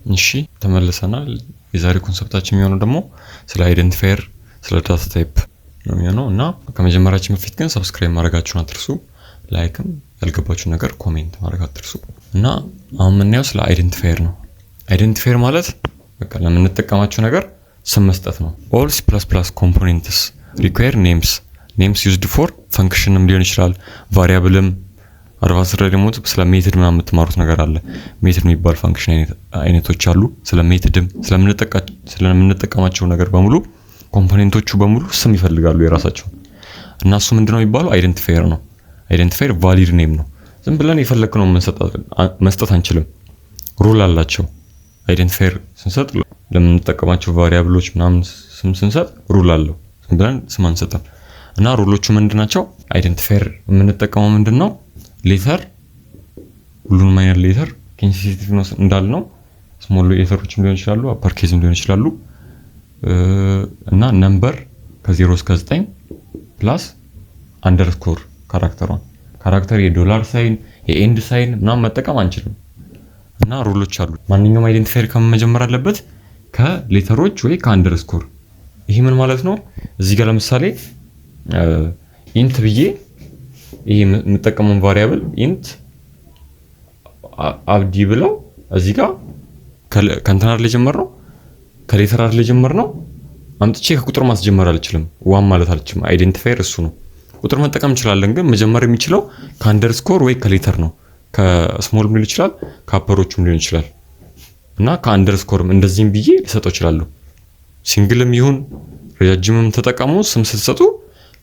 እሺ ተመልሰናል። የዛሬ ኮንሰፕታችን የሚሆነው ደግሞ ስለ አይደንቲፋየር ስለ ዳታ ታይፕ ነው የሚሆነው እና ከመጀመራችን በፊት ግን ሰብስክራይብ ማድረጋችሁን አትርሱ። ላይክም ያልገባችሁ ነገር ኮሜንት ማድረግ አትርሱ። እና አሁን የምናየው ስለ አይደንቲፋየር ነው። አይደንቲፋየር ማለት በቃ ለምንጠቀማቸው ነገር ስም መስጠት ነው። all C++ components require names used for functionም ሊሆን ይችላል ቫሪያብልም አድቫንስድ ላይ ደግሞ ስለ ሜተድ ምናምን የምትማሩት ነገር አለ። ሜተድ የሚባል ፋንክሽን አይነቶች አሉ። ስለ ሜተድም ስለምንጠቀማቸው ነገር በሙሉ ኮምፖኔንቶቹ በሙሉ ስም ይፈልጋሉ የራሳቸው እና እሱ ምንድነው የሚባለው አይደንቲፋየር ነው። አይደንቲፋየር ቫሊድ ኔም ነው። ዝም ብለን የፈለግነው መስጠት አንችልም። ሩል አላቸው። አይደንቲፋየር ስንሰጥ ለምንጠቀማቸው ቫሪያብሎች ምናምን ስም ስንሰጥ ሩል አለው። ዝም ብለን ስም አንሰጥም እና ሩሎቹ ምንድናቸው? አይደንቲፋየር የምንጠቀመው ምንድነው? ሌተር ሁሉንም አይነት ሌተር ሴንሲቲቭ ነው እንዳልነው ስሞል ሌተሮችም ሊሆን ይችላሉ አፐር ኬዝም ሊሆን ይችላሉ እና ነምበር ከ0 እስከ 9 ፕላስ አንደርስኮር ካራክተር የዶላር ሳይን የኤንድ ሳይን ምናምን መጠቀም አንችልም እና ሩሎች አሉ። ማንኛውም አይደንቲፋየር ከመጀመር አለበት ከሌተሮች ወይ ከአንደርስኮር። ይሄ ምን ማለት ነው? እዚህ ጋር ለምሳሌ ኢንት ብዬ ይሄ የምጠቀመው ቫሪያብል ኢንት አብዲ ብለው እዚህ ጋር ከእንተናር ለጀመርነው ከሌተር አይደል ለጀመርነው አምጥቼ ከቁጥር ማስጀመር አልችልም። ዋን ማለት አልችልም። አይደንቲፋየር እሱ ነው። ቁጥር መጠቀም እንችላለን ግን መጀመር የሚችለው ከአንደርስኮር ወይ ከሌተር ነው። ከስሞል ሊሆን ይችላል ከአፐሮችም ሊሆን ይችላል እና ከአንደርስኮርም እንደዚህም ብዬ ልሰጠው እችላለሁ። ሲንግልም ይሁን ረጃጅምም ተጠቀሙ ስም ስትሰጡ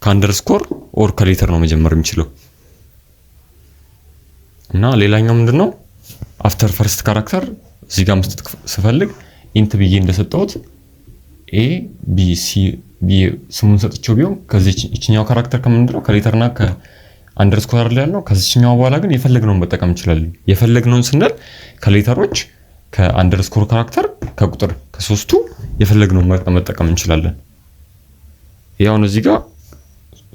ከአንደርስኮር ኦር ከሌተር ነው መጀመር የሚችለው። እና ሌላኛው ምንድነው አፍተር ፈርስት ካራክተር እዚህ ጋር መስጠት ስፈልግ ኢንት ብዬ እንደሰጠሁት ኤ ቢ ሲ ቢ ስሙን ሰጥቼው ቢሆን ከዚህ እቺኛው ካራክተር ከምንድነው ከሌተርና ከአንደርስኮር ላይ ያለው ከዚህኛው በኋላ ግን የፈለግነውን መጠቀም እንችላለን። የፈለግነውን ስንል ከሌተሮች ከአንደርስኮር ካራክተር ከቁጥር ከሶስቱ የፈለግነውን መጠቀም እንችላለን። ያው እዚህ ጋር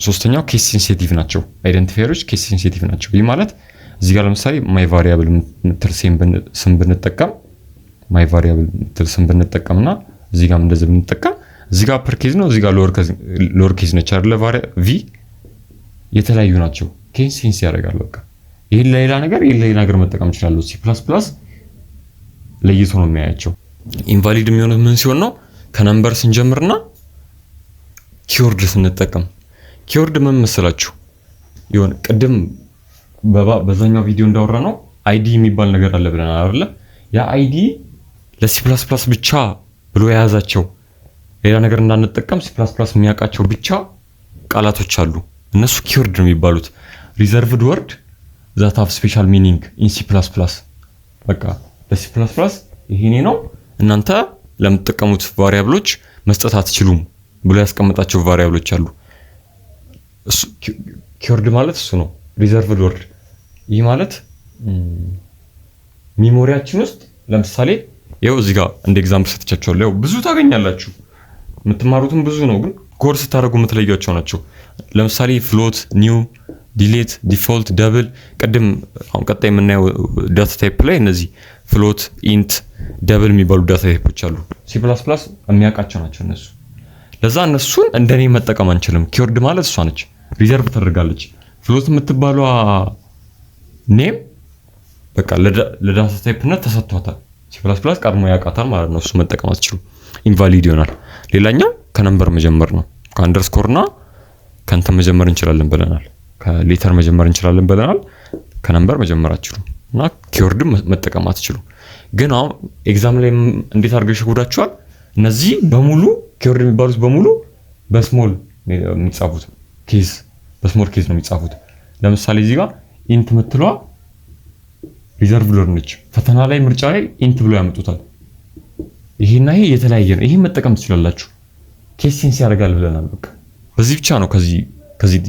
ሶስተኛው ኬስ ሴንሲቲቭ ናቸው። አይደንቲፋየሮች ኬስ ሴንሲቲቭ ናቸው። ይህ ማለት እዚህ ጋር ለምሳሌ ማይ ቫሪያብል ምትል ስም ብንጠቀም ማይ ቫሪያብል ምትል ስም ብንጠቀምና እዚህ ጋር እንደዚህ ብንጠቀም እዚህ ጋር አፐር ኬዝ ነው እዚህ ጋር ሎወር ኬዝ ነች አይደል? ቪ የተለያዩ ናቸው። ኬስ ሴንስ ያደርጋል። በቃ ይሄን ለሌላ ነገር መጠቀም ይችላል። C++ ለይቶ ነው የሚያያቸው። ኢንቫሊድ የሚሆነው ምን ሲሆን ነው? ከነምበር ስንጀምርና ኪወርድ ስንጠቀም። ኪወርድ ምን መሰላችሁ? ይሁን ቅድም በዛኛው ቪዲዮ እንዳወራ ነው አይዲ የሚባል ነገር አለ ብለናል አይደል? ያ አይዲ ለሲ++ ብቻ ብሎ የያዛቸው ሌላ ነገር እንዳንጠቀም C++ የሚያውቃቸው ብቻ ቃላቶች አሉ። እነሱ ኪወርድ ነው የሚባሉት። ሪዘርቭድ ወርድ that have special meaning in C++። በቃ ለሲ++ ይሄኔ ነው እናንተ ለምትጠቀሙት ቫሪያብሎች መስጠት አትችሉም ብሎ ያስቀመጣቸው ቫሪያብሎች አሉ። እሱ ኪወርድ ማለት እሱ ነው። ሪዘርቭድ ወርድ ይህ ማለት ሚሞሪያችን ውስጥ ለምሳሌ ይኸው እዚህ ጋር እንደ ኤግዛምፕል ሰጥቻችኋለሁ። ይኸው ብዙ ታገኛላችሁ። የምትማሩትም ብዙ ነው ግን ኮርስ ታደርጉ የምትለያቸው ናቸው። ለምሳሌ ፍሎት፣ ኒው፣ ዲሌት፣ ዲፎልት፣ ደብል ቅድም አሁን ቀጣይ የምናየው ዳታ ታይፕ ላይ እነዚህ ፍሎት፣ ኢንት፣ ደብል የሚባሉ ዳታ ታይፖች አሉ። C++ የሚያውቃቸው ናቸው እነሱ። ለዛ እነሱን እንደኔ መጠቀም አንችልም። ኪወርድ ማለት እሷ ነች። ሪዘርቭ ተደርጋለች። ፍሎት የምትባለው ኔም በቃ ለዳታ ታይፕነት ተሰጥቷታል። C++ ቀድሞ ያውቃታል ማለት ነው። እሱ መጠቀም አትችሉም። ኢንቫሊድ ይሆናል። ሌላኛው ከነምበር መጀመር ነው። ከአንደርስኮርና ከእንትን መጀመር እንችላለን ብለናል። ከሌተር መጀመር እንችላለን ብለናል። ከነምበር መጀመር አትችሉም እና ኪወርድም መጠቀም አትችሉም። ግን አሁን ኤግዛም ላይ እንዴት አድርገው ይሸጉዳችኋል? እነዚህ በሙሉ ኪወርድ የሚባሉት በሙሉ በስሞል የሚጻፉት ኬዝ በስሞል ኬዝ ነው የሚጻፉት። ለምሳሌ እዚህ ጋር ኢንት የምትለዋ ሪዘርቭ ወርድ ነች። ፈተና ላይ ምርጫ ላይ ኢንት ብሎ ያመጡታል። ይሄና ይሄ የተለያየ ነው። ይሄ መጠቀም ትችላላችሁ። ኬስ ሴንስ ያደርጋል ብለናል። በቃ በዚህ ብቻ ነው ከዚህ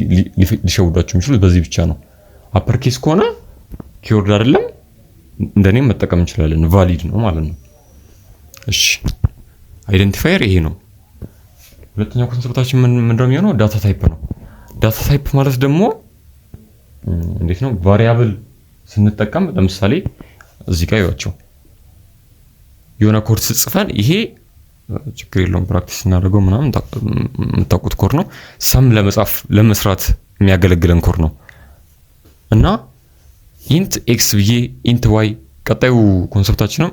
ሊሸውዳችሁ የሚችሉት በዚህ ብቻ ነው። አፐር ኬስ ከሆነ ኪወርድ አይደለም እንደኔም መጠቀም እንችላለን። ቫሊድ ነው ማለት ነው። እሺ አይደንቲፋየር ይሄ ነው። ሁለተኛው ኮንሰፕታችን ምንድነው የሚሆነው? ዳታ ታይፕ ነው። ዳታ ታይፕ ማለት ደግሞ እንዴት ነው? ቫሪያብል ስንጠቀም ለምሳሌ እዚህ ጋር ይዋቸው የሆነ ኮድ ጽፈን ይሄ ችግር የለውም ፕራክቲስ እናደርገው ምናምን የምታውቁት ኮድ ነው። ሰም ለመስራት የሚያገለግለን ኮድ ነው እና ኢንት ኤክስ ብዬ ኢንት ዋይ ቀጣዩ ኮንሰፕታችንም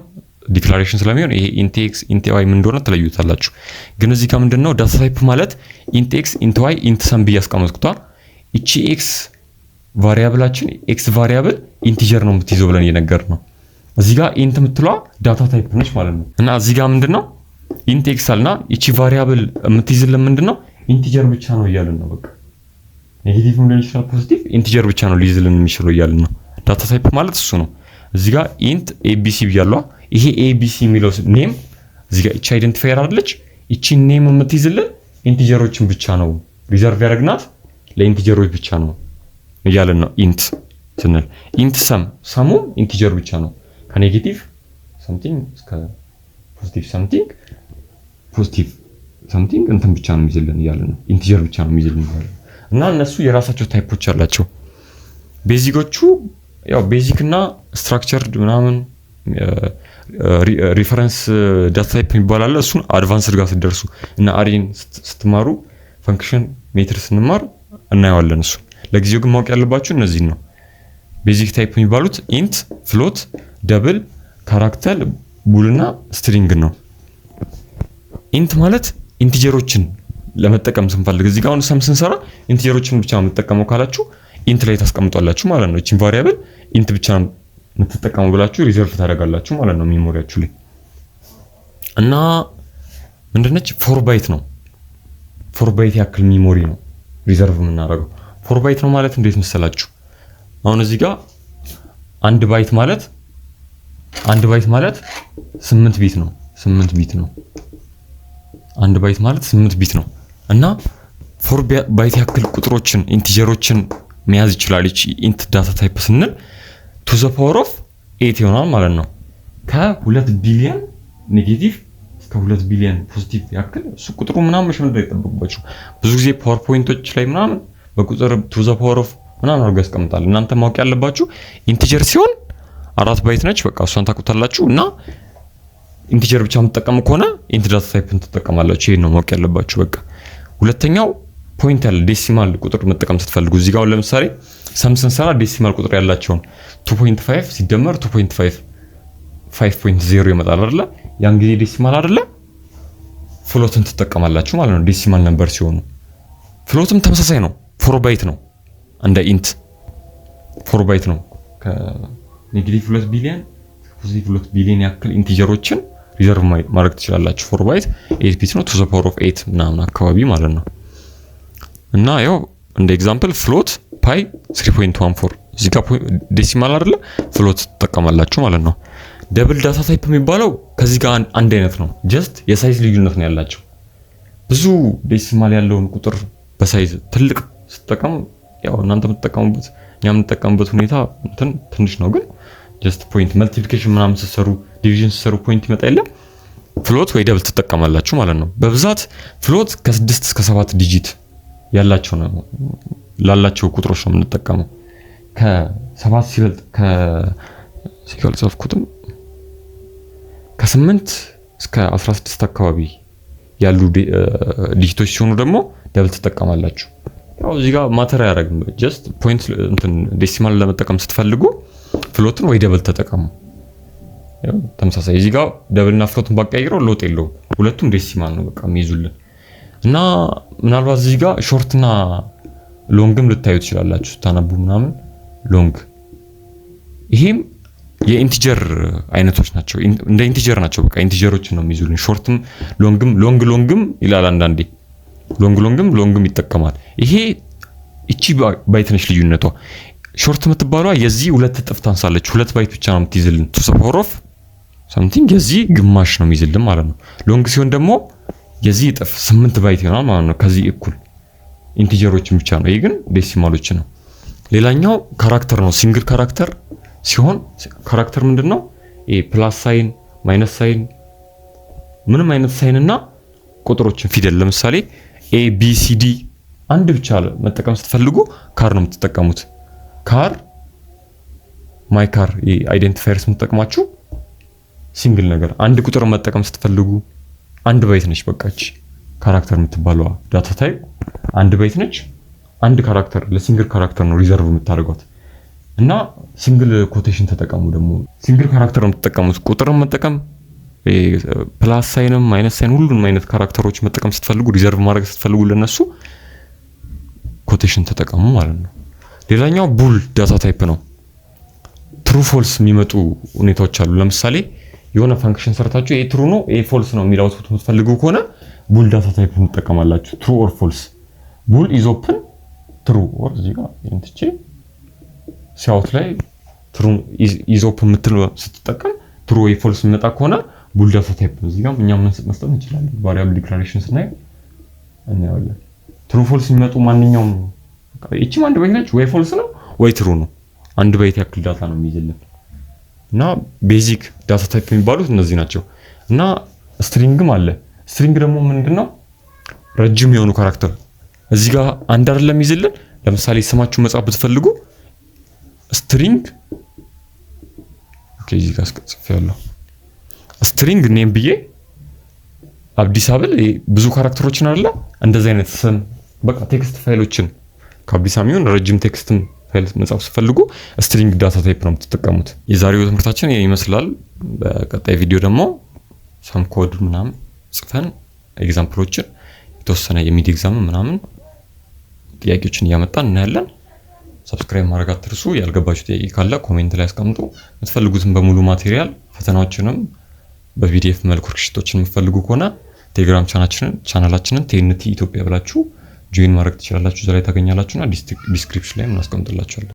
ዲክላሬሽን ስለሚሆን ይሄ ኢንት ኤክስ ኢንት ዋይ ምን እንደሆነ ትለዩታላችሁ። ግን እዚህ ጋር ምንድነው ዳታ ታይፕ ማለት ኢንት ኤክስ ኢንት ዋይ ኢንት ሰም ብዬ አስቀመጥኩታ። እቺ ኤክስ ቫሪያብላችን ኤክስ ቫሪያብል ኢንቲጀር ነው የምትይዘው ብለን እየነገርን ነው። እዚህ ጋር ኢንት የምትለዋ ዳታ ታይፕ ነች ማለት ነው። እና እዚህ ጋር ምንድነው ኢንት ኤክስ አልና እቺ ቫሪያብል የምትይዝልን ምንድነው ኢንቲጀር ብቻ ነው እያልን ነው። በቃ ኔጌቲቭ ሊሆን ይችላል ፖዚቲቭ ኢንቲጀር ብቻ ነው ሊይዝልን የሚችለው እያልን ነው። ዳታ ታይፕ ማለት እሱ ነው። እዚህ ጋር ኢንት ኤቢሲ ብያለሁ። ይሄ ኤቢሲ የሚለው ኔም እዚህ ጋር እቺ አይደንቲፋየር አይደለች። እቺ ኔም የምትይዝልን ኢንቲጀሮችን ብቻ ነው ሪዘርቭ ያደርግናት ለኢንቲጀሮች ብቻ ነው እያልን ነው። ኢንት ስንል ኢንት ሰሙ ኢንቲጀር ብቻ ነው ከኔጌቲቭ something እስከ ፖዚቲቭ something እንትን ብቻ ነው የሚይዝልን እያልን ነው። ኢንቲጀር ብቻ ነው የሚይዝልን እያልን እና እነሱ የራሳቸው ታይፖች አላቸው። ቤዚኮቹ ያው ቤዚክ እና ስትራክቸርድ ምናምን ሪፈረንስ ዳታ ታይፕ ይባላል። እሱን አድቫንስድ ጋር ስትደርሱ እና አሬን ስትማሩ ፈንክሽን ሜትር ስንማር እናየዋለን። እሱ ለጊዜው ግን ማወቅ ያለባችሁ እነዚህ ነው። ቤዚክ ታይፕ የሚባሉት ኢንት፣ ፍሎት፣ ደብል፣ ካራክተር፣ ቡል እና ስትሪንግ ነው። ኢንት ማለት ኢንቲጀሮችን ለመጠቀም ስንፈልግ እዚህ ጋር አሁን ሰም ስንሰራ ኢንቲጀሮችን ብቻ ነው የምትጠቀመው ካላችሁ ኢንት ላይ ታስቀምጣላችሁ ማለት ነው። እቺን ቫሪያብል ኢንት ብቻ ነው የምትጠቀመው ብላችሁ ሪዘርቭ ታደርጋላችሁ ማለት ነው ሜሞሪያችሁ ላይ። እና ምንድነች 4 ባይት ነው። 4 ባይት ያክል ሜሞሪ ነው ሪዘርቭ የምናደርገው። 4 ባይት ነው ማለት እንዴት መሰላችሁ? አሁን እዚህ ጋር 1 ባይት ማለት 8 ቢት ነው። 8 ቢት ነው 1 ባይት ማለት 8 ቢት ነው። እና 4 ባይት ያክል ቁጥሮችን ኢንቲጀሮችን መያዝ ይችላል። እቺ ኢንት ዳታ ታይፕ ስንል to the power of 8 ይሆናል ማለት ነው። ከ2 ቢሊዮን ኔጌቲቭ እስከ 2 ቢሊዮን ፖዚቲቭ ያክል እሱ ቁጥሩ ምናምን መሸመድ አይጠበቅባችሁ። ብዙ ጊዜ ፓወርፖይንቶች ላይ ምናምን በቁጥር to the power of ምናምን አድርገው ያስቀምጣል። እናንተ ማወቅ ያለባችሁ ኢንቲጀር ሲሆን 4 ባይት ነች። በቃ እሷን ታውቁታላችሁ። እና ኢንቲጀር ብቻ የምትጠቀሙ ከሆነ ኢንት ዳታ ታይፕን ትጠቀማላችሁ። ይሄን ነው ማወቅ ያለባችሁ። በቃ ሁለተኛው ፖይንት ያለ ዴሲማል ቁጥር መጠቀም ስትፈልጉ እዚህ ጋር ለምሳሌ ሰም ስንሰራ ዴሲማል ቁጥር ያላቸውን 2.5 ሲደመር 2.5 5.0 ይመጣል አይደለ? ያን ጊዜ ዴሲማል አይደለ ፍሎትን ትጠቀማላችሁ ማለት ነው። ዴሲማል ነምበር ሲሆኑ ፍሎትም ተመሳሳይ ነው። 4 ባይት ነው እንደ ኢንት 4 ባይት ነው። ከኔጌቲቭ 2 ቢሊዮን ፖዚቲቭ 2 ቢሊዮን ያክል ኢንቲጀሮችን ሪዘርቭ ማድረግ ትችላላችሁ። 4 ባይት 8 ቢት ነው to the power of 8 ምናምን አካባቢ ማለት ነው። እና ያው እንደ ኤግዛምፕል ፍሎት ፓይ 3.14 እዚህ ጋር ዴሲማል አይደለ ፍሎት ትጠቀማላችሁ ማለት ነው። ደብል ዳታ ታይፕ የሚባለው ከዚህ ጋር አንድ አይነት ነው። ጀስት የሳይዝ ልዩነት ነው ያላቸው። ብዙ ዴሲማል ያለውን ቁጥር በሳይዝ ትልቅ ስትጠቀሙ ያው እናንተ የምትጠቀሙበት እኛ የምንጠቀምበት ሁኔታ ትንሽ ነው። ግን ጀስት ፖይንት መልቲፕሊኬሽን ምናምን ስትሰሩ ዲቪዥን ስትሰሩ ፖይንት ይመጣ የለም ፍሎት ወይ ደብል ትጠቀማላችሁ ማለት ነው። በብዛት ፍሎት ከ6 እስከ 7 ዲጂት ያላቸው ነው ላላቸው ቁጥሮች ነው የምንጠቀመው። ከ7 ሲበልጥ ሲገልጽ አፍኩትም ከ8 እስከ 16 አካባቢ ያሉ ዲጂቶች ሲሆኑ ደግሞ ደብል ትጠቀማላችሁ። ያው እዚህ ጋር ማተር አያደርግም። ጀስት ፖይንት እንትን ዴሲማል ለመጠቀም ስትፈልጉ ፍሎትን ወይ ደብል ተጠቀሙ። ያው ተመሳሳይ እዚህ ጋር ደብልና ፍሎትን ባቀያይረው ሎጥ የለውም። ሁለቱም ዴሲማል ነው በቃ የሚይዙልን። እና ምናልባት እዚህ ጋር ሾርትና ሎንግም ልታዩ ትችላላችሁ ታነቡ ምናምን ሎንግ ይሄም የኢንቲጀር አይነቶች ናቸው። እንደ ኢንቲጀር ናቸው። በቃ ኢንቲጀሮችን ነው የሚይዙልን። ሾርትም ሎንግም ይላል አንዳንዴ ሎንግም ይጠቀማል። ይሄ እቺ ባይት ነች ልዩነቷ። ሾርት የምትባለዋ የዚህ 2 እጥፍ ታንሳለች። 2 ባይት ብቻ ነው የምትይዝልን to the power of something የዚህ ግማሽ ነው የሚይዝልን ማለት ነው። ሎንግ ሲሆን ደግሞ የዚህ እጥፍ 8 ባይት ይሆናል ማለት ነው። ከዚህ እኩል ኢንቲጀሮችን ብቻ ነው። ይሄ ግን ዴሲማሎች ነው። ሌላኛው ካራክተር ነው። ሲንግል ካራክተር ሲሆን ካራክተር ምንድነው? ፕላስ ሳይን፣ ማይነስ ሳይን፣ ምንም አይነት ሳይን እና ቁጥሮችን ፊደል ለምሳሌ ኤ ቢ ሲ ዲ አንድ ብቻ መጠቀም ስትፈልጉ ካር ነው የምትጠቀሙት። ካር ማይ ካር አይደንቲፋየርስ የምትጠቀማችሁ ሲንግል ነገር አንድ ቁጥር መጠቀም ስትፈልጉ አንድ ባይት ነች በቃች ካራክተር የምትባለው ዳታ ታይፕ አንድ ባይት ነች አንድ ካራክተር ለሲንግል ካራክተር ነው ሪዘርቭ የምታደርጓት እና ሲንግል ኮቴሽን ተጠቀሙ ደግሞ ሲንግል ካራክተር ነው የምትጠቀሙት ቁጥርን መጠቀም ፕላስ ሳይንም ማይነስ ሳይን ሁሉንም አይነት ካራክተሮች መጠቀም ስትፈልጉ ሪዘርቭ ማድረግ ስትፈልጉ ለነሱ ኮቴሽን ተጠቀሙ ማለት ነው ሌላኛው ቡል ዳታ ታይፕ ነው ትሩ ፎልስ የሚመጡ ሁኔታዎች አሉ ለምሳሌ የሆነ ፈንክሽን ሰርታችሁ ኤ ትሩ ነው ኤ ፎልስ ነው የሚል አውትፑት የምትፈልጉ ከሆነ ቡል ዳታ ታይፕ እንጠቀማላችሁ ትሩ ኦር ፎልስ ቡል ኢዝ ኦፕን ትሩ ኦር እዚህ ጋር እንትቼ ሲያውት ላይ ትሩ ኢዝ ኦፕን የምትል ስትጠቀም ትሩ ወይ ፎልስ የሚመጣ ከሆነ ቡል ዳታ ታይፕ ነው እዚህ ጋር እኛም መስጠት እንችላለን ቫሪያብል ዲክላሬሽን ስናይ እናያለን ትሩ ፎልስ የሚመጡ ማንኛውም እቺ አንድ ባይት ነች ወይ ፎልስ ነው ወይ ትሩ ነው አንድ ባይት ያክል ዳታ ነው የሚይዝልን እና ቤዚክ ዳታ ታይፕ የሚባሉት እነዚህ ናቸው እና ስትሪንግም አለ ስትሪንግ ደግሞ ምንድነው ረጅም የሆኑ ካራክተር እዚህ ጋር አንድ አይደለም ይዝልን ለምሳሌ ስማችሁ መጻፍ ብትፈልጉ ስትሪንግ ኦኬ እዚህ ጋር ጽፌያለሁ ስትሪንግ ኔም ብዬ አብዲስ አብል ብዙ ካራክተሮችን አይደለ እንደዚህ አይነት ስም በቃ ቴክስት ፋይሎችን ከአብዲስ አሚውን ረጅም ቴክስትም ፋይል መጻፍ ስትፈልጉ ስትሪንግ ዳታ ታይፕ ነው የምትጠቀሙት የዛሬው ትምህርታችን ይመስላል በቀጣይ ቪዲዮ ደግሞ ሰም ኮድ ምናምን ጽፈን ኤግዛምፕሎችን የተወሰነ የሚድ ኤግዛም ምናምን ጥያቄዎችን እያመጣን እናያለን ሰብስክራይብ ማድረግ አትርሱ ያልገባችሁ ጥያቄ ካለ ኮሜንት ላይ አስቀምጡ የምትፈልጉትን በሙሉ ማቴሪያል ፈተናዎችንም በፒዲኤፍ መልኩ ሪክሽቶችን የምትፈልጉ ከሆነ ቴሌግራም ቻናላችንን TNT ኢትዮጵያ ብላችሁ ጆይን ማድረግ ትችላላችሁ እዛ ላይ ታገኛላችሁና ዲስክሪፕሽን ላይ እናስቀምጥላችኋለን